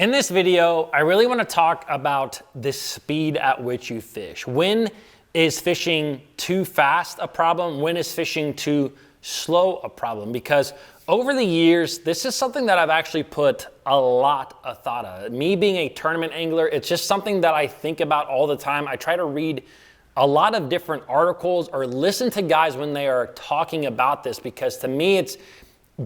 In this video, I really want to talk about the speed at which you fish. When is fishing too fast a problem? When is fishing too slow a problem? Because over the years, this is something that I've actually put a lot of thought of. Me being a tournament angler, it's just something that I think about all the time. I try to read a lot of different articles or listen to guys when they are talking about this, because to me, it's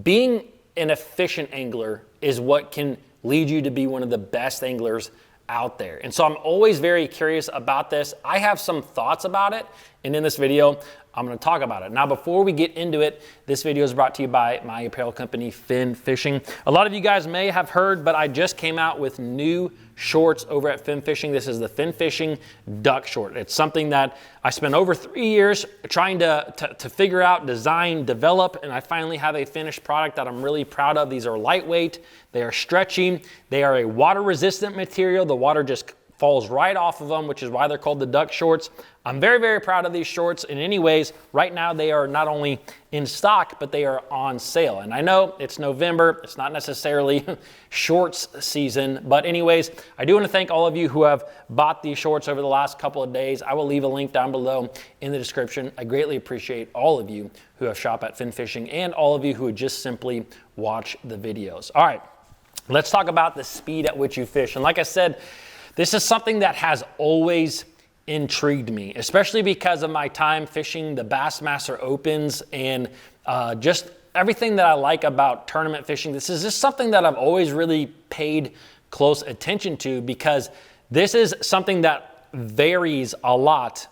being an efficient angler is what can lead you to be one of the best anglers out there. And so I'm always very curious about this. I have some thoughts about it, and in this video, I'm gonna talk about it. Now, before we get into it, this video is brought to you by my apparel company, Fin Fishing. A lot of you guys may have heard, but I just came out with new shorts over at Fin Fishing. This is the Fin Fishing Duck Short. It's something that I spent over 3 years trying to figure out, design, develop, and I finally have a finished product that I'm really proud of. These are lightweight, they are stretchy, they are a water-resistant material. The water just falls right off of them, which is why they're called the duck shorts. I'm very, very proud of these shorts. And anyways, right now they are not only in stock, but they are on sale. And I know it's November, it's not necessarily shorts season, but anyways, I do want to thank all of you who have bought these shorts over the last couple of days. I will leave a link down below in the description. I greatly appreciate all of you who have shopped at Fin Fishing and all of you who would just simply watch the videos. All right, let's talk about the speed at which you fish. And like I said, this is something that has always intrigued me, especially because of my time fishing the Bassmaster Opens and just everything that I like about tournament fishing. This is just something that I've always really paid close attention to, because this is something that varies a lot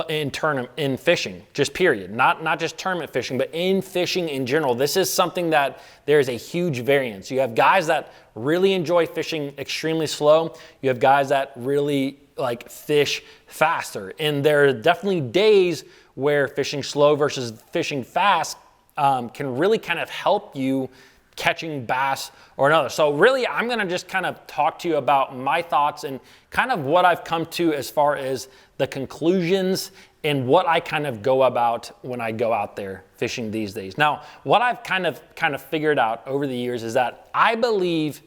in fishing, just period. Not just tournament fishing, but in fishing in general. This is something that there's a huge variance. You have guys that really enjoy fishing extremely slow. You have guys that really like fish faster. And there are definitely days where fishing slow versus fishing fast can really kind of help you catching bass or another. So really, I'm gonna just kind of talk to you about my thoughts and kind of what I've come to as far as the conclusions and what I kind of go about when I go out there fishing these days. Now, what I've kind of figured out over the years is that I believe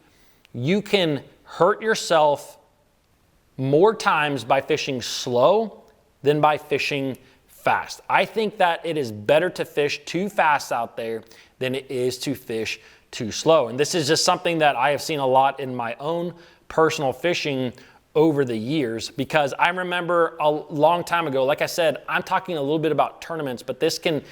you can hurt yourself more times by fishing slow than by fishing fast. I think that it is better to fish too fast out there than it is to fish too slow. And this is just something that I have seen a lot in my own personal fishing over the years, because I remember a long time ago, like I said, I'm talking a little bit about tournaments, but this can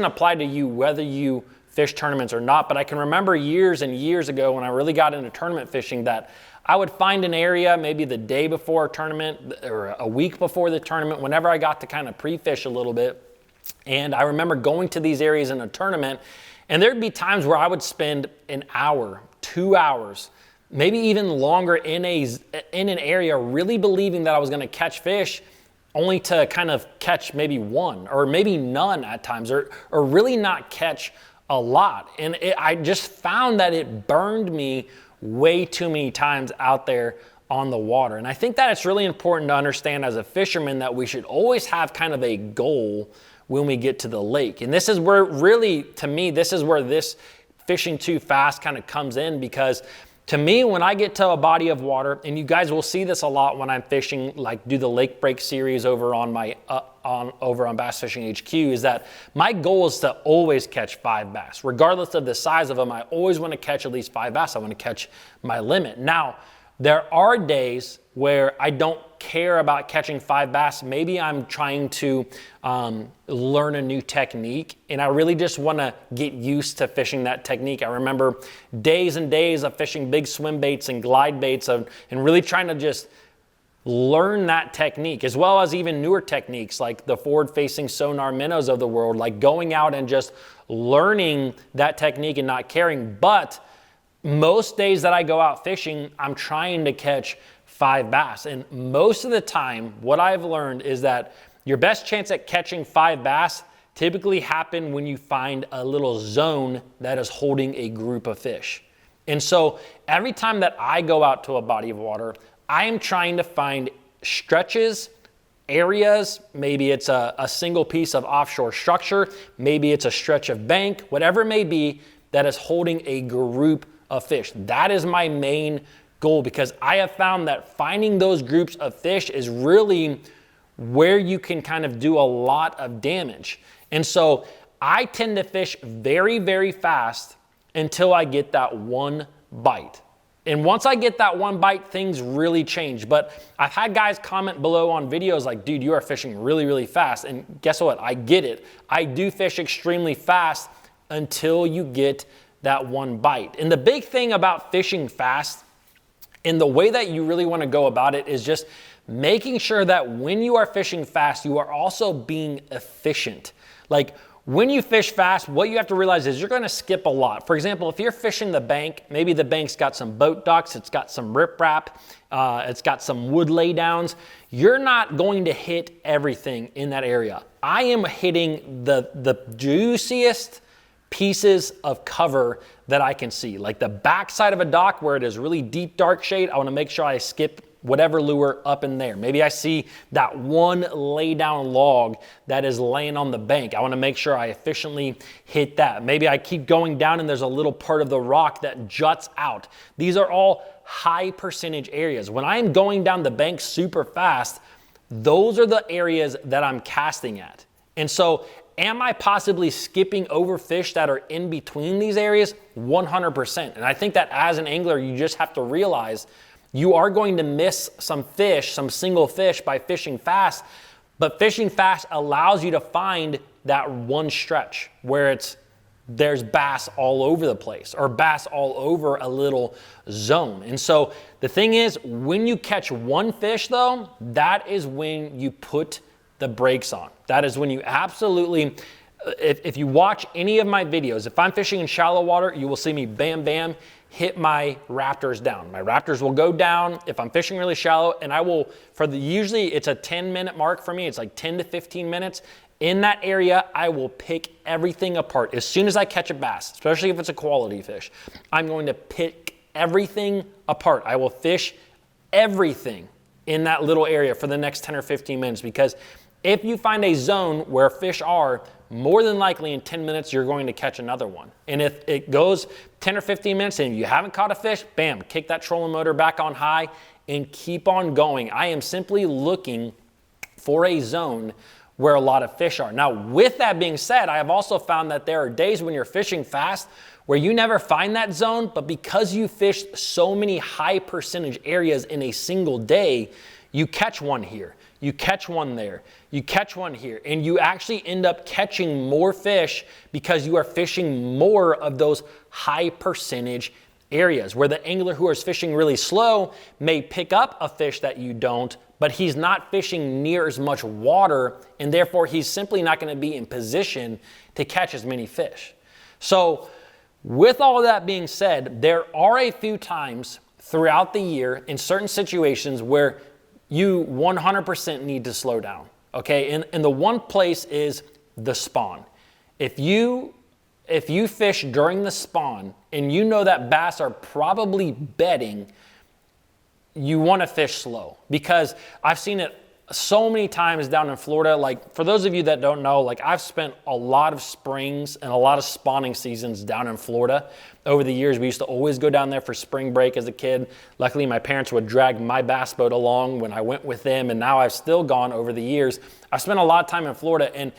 apply to you whether you fish tournaments or not. But I can remember years and years ago when I really got into tournament fishing that I would find an area maybe the day before a tournament or a week before the tournament, whenever I got to kind of pre-fish a little bit. And I remember going to these areas in a tournament, and there'd be times where I would spend an hour, 2 hours, maybe even longer in an area really believing that I was gonna catch fish, only to kind of catch maybe one or maybe none at times, or really not catch a lot. And I just found that it burned me way too many times out there on the water. And I think that it's really important to understand as a fisherman that we should always have kind of a goal when we get to the lake. And this is where really, to me, this is where this fishing too fast kind of comes in, because to me, when I get to a body of water, and you guys will see this a lot when I'm fishing, like do the lake break series over on my over on BassFishingHQ, is that my goal is to always catch 5 bass. Regardless of the size of them, I always want to catch at least 5 bass. I want to catch my limit. Now, there are days where I don't care about catching 5 bass. Maybe I'm trying to learn a new technique, and I really just want to get used to fishing that technique. I remember days and days of fishing big swim baits and glide baits and really trying to just learn that technique, as well as even newer techniques like the forward-facing sonar minnows of the world, like going out and just learning that technique and not caring. But most days that I go out fishing, I'm trying to catch 5 bass. And most of the time, what I've learned is that your best chance at catching 5 bass typically happen when you find a little zone that is holding a group of fish. And so every time that I go out to a body of water, I am trying to find stretches, areas, maybe it's a single piece of offshore structure, maybe it's a stretch of bank, whatever it may be, that is holding a group of fish. That is my main goal, because I have found that finding those groups of fish is really where you can kind of do a lot of damage. And so I tend to fish very, very fast until I get that one bite. And once I get that one bite, things really change. But I've had guys comment below on videos like, dude, you are fishing really, really fast. And guess what? I get it. I do fish extremely fast until you get that one bite. And the big thing about fishing fast, and the way that you really want to go about it, is just making sure that when you are fishing fast, you are also being efficient. Like, when you fish fast, what you have to realize is you're going to skip a lot. For example, if you're fishing the bank, maybe the bank's got some boat docks, it's got some riprap, it's got some wood laydowns. You're not going to hit everything in that area. I am hitting the juiciest pieces of cover that I can see. Like the backside of a dock where it is really deep, dark shade, I want to make sure I skip whatever lure up in there. Maybe I see that one lay down log that is laying on the bank. I want to make sure I efficiently hit that. Maybe I keep going down and there's a little part of the rock that juts out. These are all high percentage areas. When I'm going down the bank super fast, those are the areas that I'm casting at. And so am I possibly skipping over fish that are in between these areas? 100%. And I think that as an angler, you just have to realize you are going to miss some fish, some single fish, by fishing fast, but fishing fast allows you to find that one stretch where there's bass all over the place, or bass all over a little zone. And so the thing is, when you catch one fish though, that is when you put the brakes on. That is when you absolutely, if you watch any of my videos, if I'm fishing in shallow water, you will see me bam, bam, hit my raptors down. My raptors will go down if I'm fishing really shallow, and I will, usually it's a 10-minute mark for me. It's like 10 to 15 minutes. In that area, I will pick everything apart. As soon as I catch a bass, especially if it's a quality fish, I'm going to pick everything apart. I will fish everything in that little area for the next 10 or 15 minutes, because if you find a zone where fish are, more than likely in 10 minutes, you're going to catch another one. And if it goes 10 or 15 minutes and you haven't caught a fish, bam, kick that trolling motor back on high and keep on going. I am simply looking for a zone where a lot of fish are. Now, with that being said, I have also found that there are days when you're fishing fast where you never find that zone, but because you fished so many high percentage areas in a single day, you catch one here, you catch one there, you catch one here, and you actually end up catching more fish because you are fishing more of those high percentage areas, where the angler who is fishing really slow may pick up a fish that you don't, but he's not fishing near as much water, and therefore he's simply not going to be in position to catch as many fish. So with all that being said, there are a few times throughout the year in certain situations where you 100% need to slow down, okay? And the one place is the spawn. If you fish during the spawn and you know that bass are probably bedding, you want to fish slow, because I've seen it so many times down in Florida. Like, for those of you that don't know, like, I've spent a lot of springs and a lot of spawning seasons down in Florida over the years. We used to always go down there for spring break as a kid. Luckily, my parents would drag my bass boat along when I went with them, and now I've still gone over the years. I've spent a lot of time in Florida, and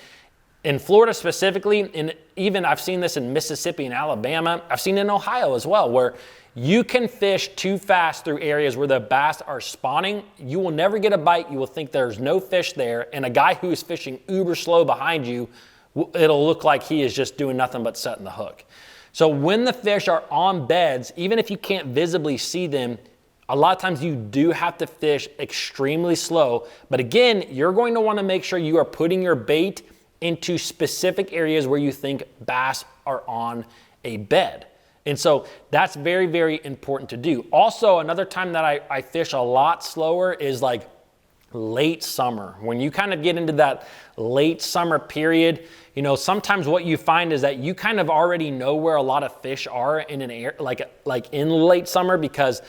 in Florida specifically, and even I've seen this in Mississippi and Alabama, I've seen it in Ohio as well, where you can fish too fast through areas where the bass are spawning. You will never get a bite. You will think there's no fish there, and a guy who is fishing uber slow behind you, it'll look like he is just doing nothing but setting the hook. So when the fish are on beds, even if you can't visibly see them, a lot of times you do have to fish extremely slow. But again, you're going to want to make sure you are putting your bait into specific areas where you think bass are on a bed. And so that's very, very important to do. Also, another time that I fish a lot slower is like late summer. When you kind of get into that late summer period, you know, sometimes what you find is that you kind of already know where a lot of fish are in an area, like in late summer, because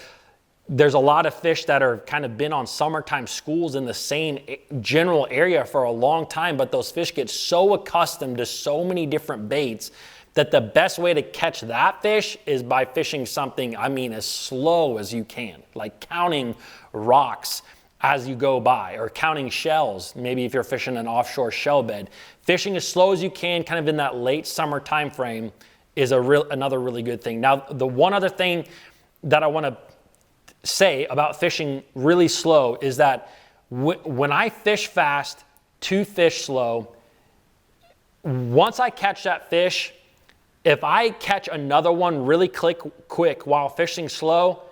there's a lot of fish that are kind of been on summertime schools in the same general area for a long time, but those fish get so accustomed to so many different baits that the best way to catch that fish is by fishing something, I mean, as slow as you can, like counting rocks as you go by, or counting shells. Maybe if you're fishing an offshore shell bed, fishing as slow as you can, kind of in that late summer time frame, is another really good thing. Now, the one other thing that I want to say about fishing really slow is that when I fish fast to fish slow, once I catch that fish, if I catch another one really quick while fishing slow,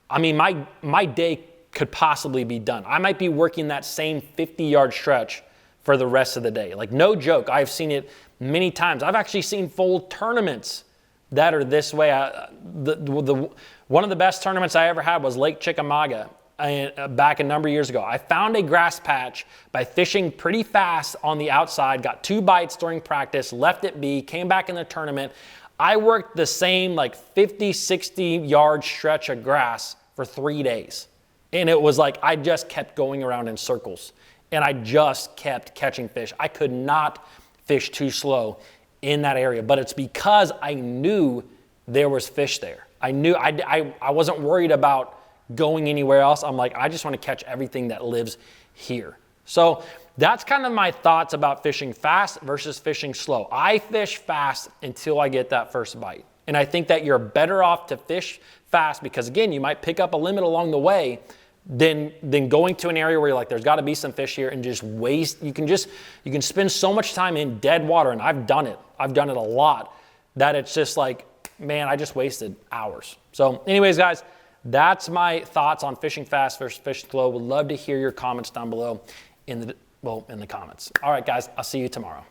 I mean, my day could possibly be done. I might be working that same 50-yard stretch for the rest of the day. Like, no joke, I've seen it many times. I've actually seen full tournaments that are this way. One of the best tournaments I ever had was Lake Chickamauga back a number of years ago. I found a grass patch by fishing pretty fast on the outside, got 2 bites during practice, left it be, came back in the tournament. I worked the same like 50, 60-yard stretch of grass for 3 days. And it was like I just kept going around in circles, and I just kept catching fish. I could not fish too slow in that area, but it's because I knew there was fish there. I knew I wasn't worried about going anywhere else. I'm like, I just want to catch everything that lives here. So that's kind of my thoughts about fishing fast versus fishing slow. I fish fast until I get that first bite. And I think that you're better off to fish fast because, again, you might pick up a limit along the way than going to an area where you're like, there's got to be some fish here, and just waste. You can spend so much time in dead water, and I've done it. I've done it a lot, that it's just like, man, I just wasted hours. So anyways, guys, that's my thoughts on fishing fast versus fishing slow. Would love to hear your comments down below in the comments. All right, guys, I'll see you tomorrow.